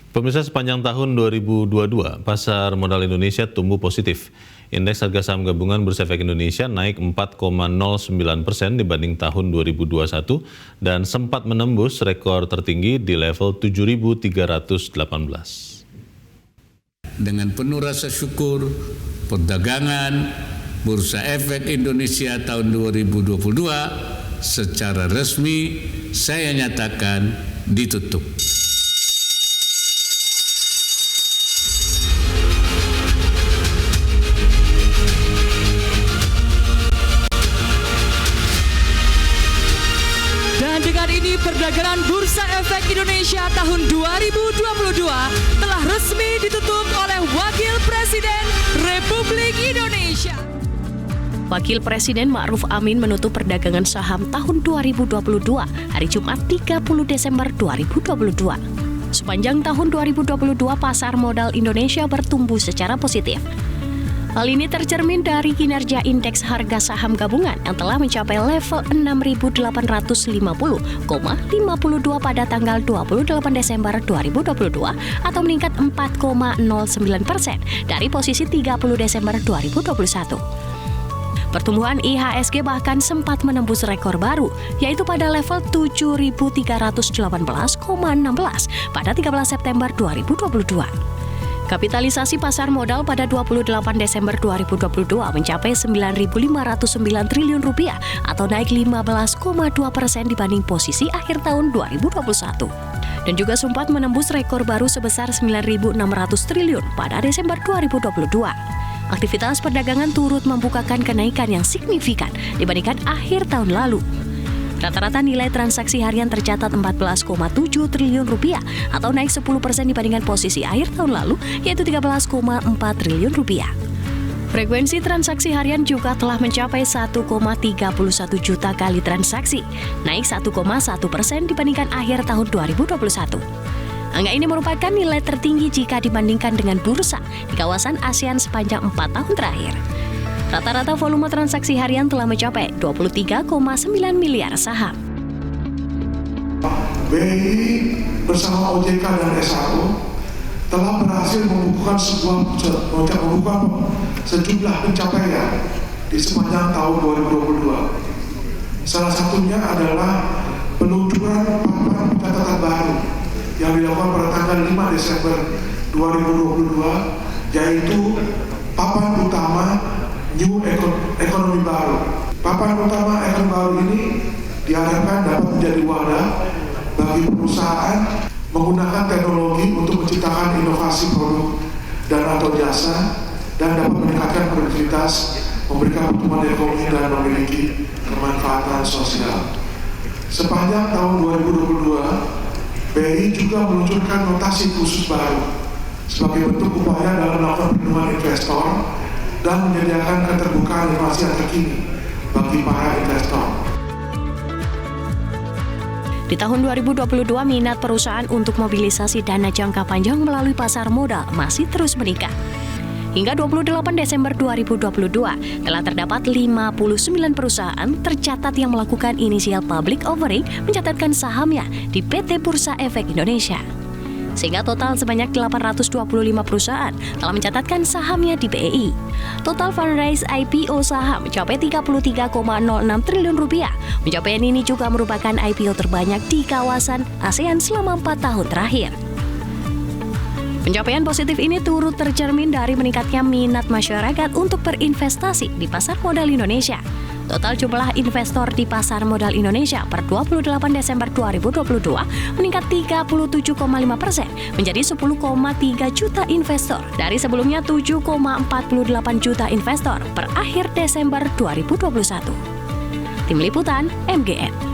Pemirsa, sepanjang tahun 2022, pasar modal Indonesia tumbuh positif. Indeks harga saham gabungan Bursa Efek Indonesia naik 4,09% dibanding tahun 2021 dan sempat menembus rekor tertinggi di level 7.318. Dengan penuh rasa syukur, perdagangan Bursa Efek Indonesia tahun 2022 secara resmi saya nyatakan ditutup. Dan dengan ini perdagangan Bursa Efek Indonesia tahun 2022 telah resmi ditutup oleh Wakil Presiden Republik Indonesia. Wakil Presiden Ma'ruf Amin menutup perdagangan saham tahun 2022 hari Jumat 30 Desember 2022. Sepanjang tahun 2022 pasar modal Indonesia bertumbuh secara positif. Hal ini tercermin dari kinerja indeks harga saham gabungan yang telah mencapai level 6.850,52 pada tanggal 28 Desember 2022 atau meningkat 4,09% dari posisi 30 Desember 2021. Pertumbuhan IHSG bahkan sempat menembus rekor baru, yaitu pada level 7.318,16 pada 13 September 2022. Kapitalisasi pasar modal pada 28 Desember 2022 mencapai Rp9.509 triliun atau naik 15,2% dibanding posisi akhir tahun 2021. Dan juga sempat menembus rekor baru sebesar Rp9.600 triliun pada Desember 2022. Aktivitas perdagangan turut membukakan kenaikan yang signifikan dibandingkan akhir tahun lalu. Rata-rata nilai transaksi harian tercatat Rp14,7 triliun atau naik 10% dibandingkan posisi akhir tahun lalu, yaitu Rp13,4 triliun. Frekuensi transaksi harian juga telah mencapai 1,31 juta kali transaksi, naik 1,1% dibandingkan akhir tahun 2021. Angka ini merupakan nilai tertinggi jika dibandingkan dengan bursa di kawasan ASEAN sepanjang 4 tahun terakhir. Rata-rata volume transaksi harian telah mencapai 23,9 miliar saham. BRI bersama OJK dan S1 telah berhasil membukukan sejumlah pencapaian di sepanjang tahun 2022. Salah satunya adalah peluncuran papan pencatatan baru yang dilakukan pada tanggal 5 Desember 2022, yaitu papan utama New Economy baru. Papan utama ekonomi baru ini diharapkan dapat menjadi wadah bagi perusahaan menggunakan teknologi untuk menciptakan inovasi produk dan atau jasa dan dapat meningkatkan produktivitas, memberikan pertumbuhan ekonomi dan memiliki kemanfaatan sosial. Sepanjang tahun 2022, BRI juga meluncurkan notasi khusus baru sebagai bentuk upaya dalam melakukan perlindungan investor dan menyediakan keterbukaan informasi yang terkini bagi para investor. Di tahun 2022, minat perusahaan untuk mobilisasi dana jangka panjang melalui pasar modal masih terus meningkat. Hingga 28 Desember 2022, telah terdapat 59 perusahaan tercatat yang melakukan initial public offering mencatatkan sahamnya di PT Bursa Efek Indonesia. Sehingga total sebanyak 825 perusahaan telah mencatatkan sahamnya di BEI. Total fundraise IPO saham mencapai Rp33,06 triliun. Pencapaian ini juga merupakan IPO terbanyak di kawasan ASEAN selama 4 tahun terakhir. Pencapaian positif ini turut tercermin dari meningkatnya minat masyarakat untuk berinvestasi di pasar modal Indonesia. Total jumlah investor di pasar modal Indonesia per 28 Desember 2022 meningkat 37,5% menjadi 10,3 juta investor dari sebelumnya 7,48 juta investor per akhir Desember 2021. Tim Liputan MGN.